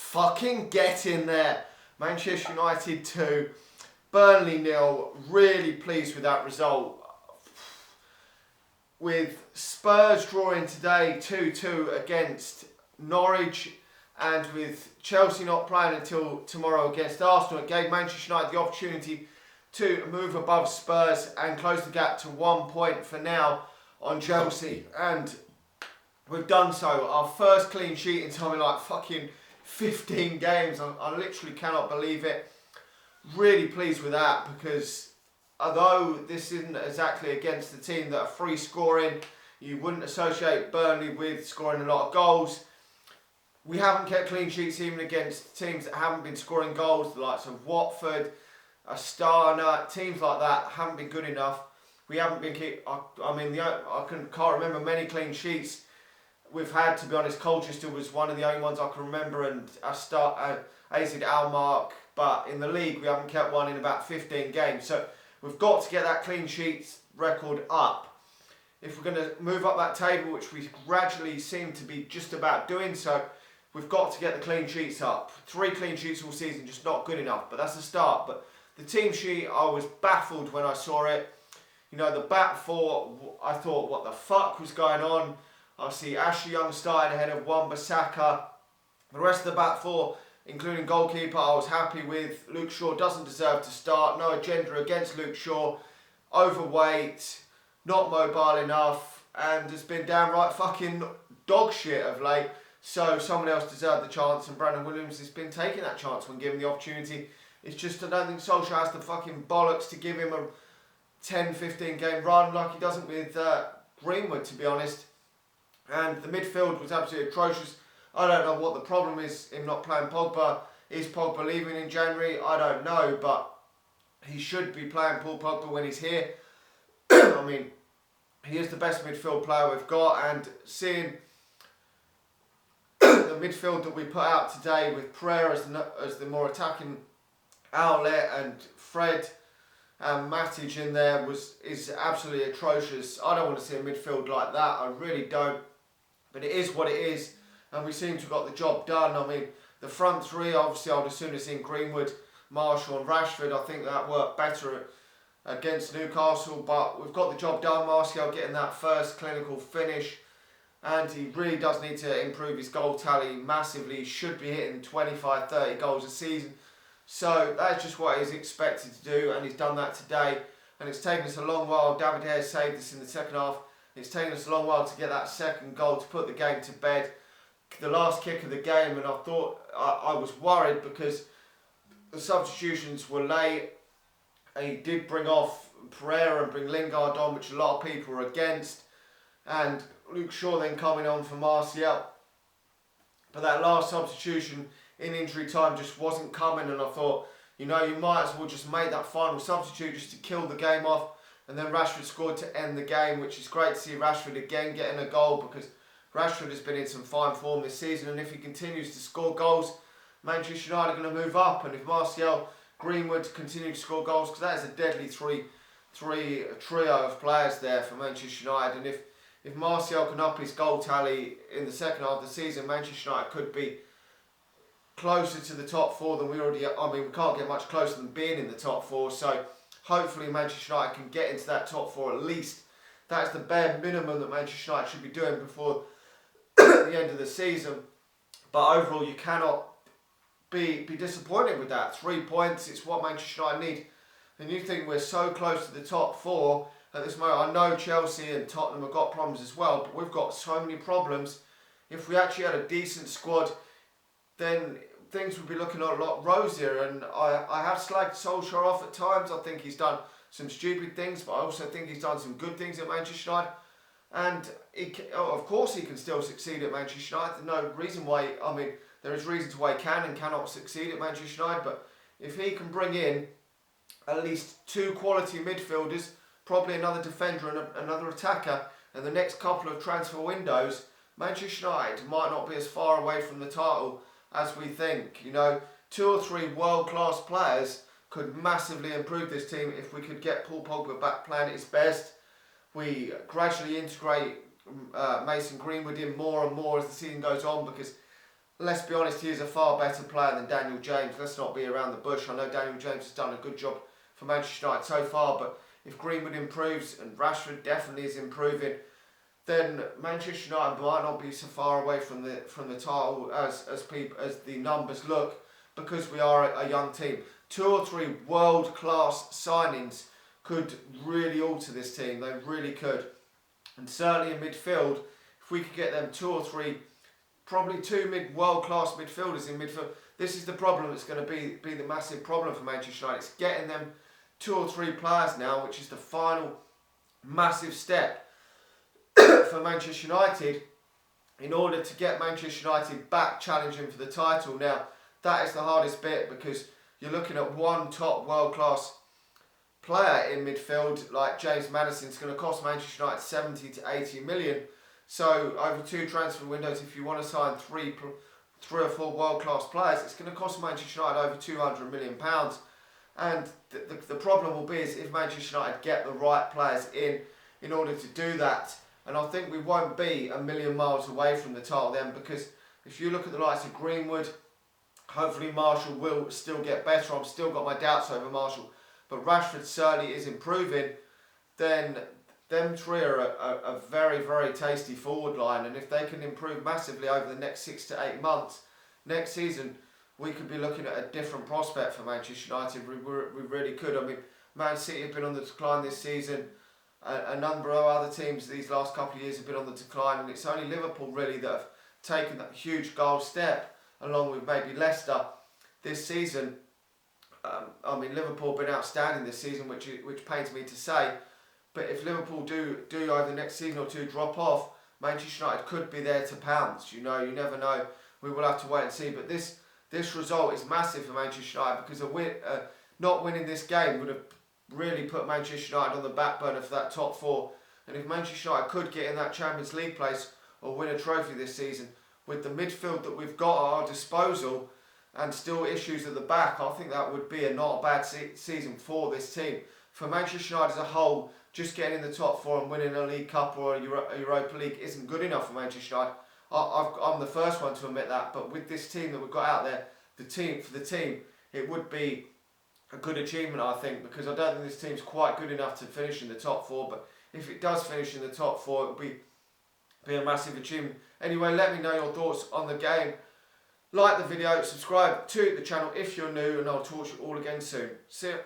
Fucking get in there. Manchester United 2, Burnley 0. Really pleased with that result. With Spurs drawing today 2-2 against Norwich, and with Chelsea not playing until tomorrow against Arsenal, it gave Manchester United the opportunity to move above Spurs and close the gap to 1 point for now on Chelsea. And we've done so. Our first clean sheet in something like fucking 15 games. I literally cannot believe it. Really pleased with that, because although this isn't exactly against the team that are free scoring, you wouldn't associate Burnley with scoring a lot of goals. We haven't kept clean sheets even against teams that haven't been scoring goals, the likes of Watford, Astana, teams like that haven't been good enough. We haven't been I can't remember many clean sheets we've had, to be honest. Colchester was one of the only ones I can remember, and AZ Almark, but in the league we haven't kept one in about 15 games. So we've got to get that clean sheets record up. If we're going to move up that table, which we gradually seem to be just about doing so, we've got to get the clean sheets up. 3 clean sheets all season, just not good enough, but that's a start. But the team sheet, I was baffled when I saw it. You know, the back four, I thought, what the fuck was going on? I see Ashley Young starting ahead of Wan-Bissaka. The rest of the back four, including goalkeeper, I was happy with. Luke Shaw doesn't deserve to start. No agenda against Luke Shaw. Overweight, not mobile enough, and has been downright fucking dog shit of late. So someone else deserved the chance, and Brandon Williams has been taking that chance when given the opportunity. It's just, I don't think Solskjaer has the fucking bollocks to give him a 10-15 game run like he doesn't with Greenwood, to be honest. And the midfield was absolutely atrocious. I don't know what the problem is in not playing Pogba. Is Pogba leaving in January? I don't know, but he should be playing Paul Pogba when he's here. I mean, he is the best midfield player we've got, and seeing the midfield that we put out today with Pereira as the more attacking outlet, and Fred and Matic in there is absolutely atrocious. I don't want to see a midfield like that. I really don't. But it is what it is, and we seem to have got the job done. I mean, the front three, obviously, I'd as soon as seen Greenwood, Marshall and Rashford. I think that worked better against Newcastle, but we've got the job done. Martial getting that first clinical finish, and he really does need to improve his goal tally massively. He should be hitting 25-30 goals a season. So that's just what he's expected to do, and he's done that today. And it's taken us a long while. David Hare saved us in the second half. It's taken us a long while to get that second goal to put the game to bed. The last kick of the game, and I thought, I was worried because the substitutions were late. And he did bring off Pereira and bring Lingard on, which a lot of people were against. And Luke Shaw then coming on for Martial. But that last substitution in injury time just wasn't coming, and I thought, you know, you might as well just make that final substitute just to kill the game off. And then Rashford scored to end the game, which is great to see Rashford again getting a goal, because Rashford has been in some fine form this season, and if he continues to score goals, Manchester United are going to move up. And if Martial, Greenwood continue to score goals, because that is a deadly trio of players there for Manchester United. And if Martial can up his goal tally in the second half of the season, Manchester United could be closer to the top four than we already are. I mean, we can't get much closer than being in the top four, so hopefully Manchester United can get into that top four at least. That's the bare minimum that Manchester United should be doing before the end of the season. But overall, you cannot be disappointed with that. 3 points, it's what Manchester United need. And you think we're so close to the top four at this moment. I know Chelsea and Tottenham have got problems as well, but we've got so many problems. If we actually had a decent squad, then things would be looking a lot rosier. And I have slagged Solskjaer off at times. I think he's done some stupid things, but I also think he's done some good things at Manchester United. And of course he can still succeed at Manchester United. There's no reason why, I mean, there is reasons why he can and cannot succeed at Manchester United, but if he can bring in at least 2 quality midfielders, probably another defender and another attacker, and the next couple of transfer windows, Manchester United might not be as far away from the title as we think. You know, 2 or 3 world-class players could massively improve this team if we could get Paul Pogba back playing at his best. We gradually integrate Mason Greenwood in more and more as the season goes on, because let's be honest, he is a far better player than Daniel James. Let's not be around the bush. I know Daniel James has done a good job for Manchester United so far, but if Greenwood improves and Rashford definitely is improving, then Manchester United might not be so far away from the title as the numbers look, because we are a young team. 2 or 3 world class signings could really alter this team. They really could, and certainly in midfield, if we could get them 2 or 3, probably 2 world class midfielders in midfield. This is the problem that's going to be the massive problem for Manchester United. It's getting them 2 or 3 players now, which is the final massive step for Manchester United in order to get Manchester United back challenging for the title. Now, that is the hardest bit, because you're looking at one top world-class player in midfield like James Maddison's going to cost Manchester United 70 to 80 million. So over 2 transfer windows, if you want to sign 3 or 4 world-class players, it's going to cost Manchester United over £200 million. And the problem will be is if Manchester United get the right players in order to do that. And I think we won't be a million miles away from the title then, because if you look at the likes of Greenwood, hopefully Marshall will still get better. I've still got my doubts over Marshall, but Rashford certainly is improving. Then them 3 are a very, very tasty forward line, and if they can improve massively over the next 6 to 8 months, next season we could be looking at a different prospect for Manchester United. We really could. I mean, Man City have been on the decline this season. A number of other teams these last couple of years have been on the decline, and it's only Liverpool really that have taken that huge goal step, along with maybe Leicester this season. I mean, Liverpool have been outstanding this season, which pains me to say. But if Liverpool do over the next season or 2 drop off, Manchester United could be there to pounce. You know, you never know. We will have to wait and see. But this result is massive for Manchester United, because not winning this game would have really put Manchester United on the back burner for that top 4. And if Manchester United could get in that Champions League place or win a trophy this season, with the midfield that we've got at our disposal and still issues at the back, I think that would be not a bad season for this team. For Manchester United as a whole, just getting in the top 4 and winning a League Cup or a Europa League isn't good enough for Manchester United. I'm the first one to admit that, but with this team that we've got out there, the team, it would be a good achievement, I think, because I don't think this team's quite good enough to finish in the top 4, but if it does finish in the top 4, it will be a massive achievement. Anyway, let me know your thoughts on the game. Like the video, subscribe to the channel if you're new, and I'll talk to you all again soon. See ya.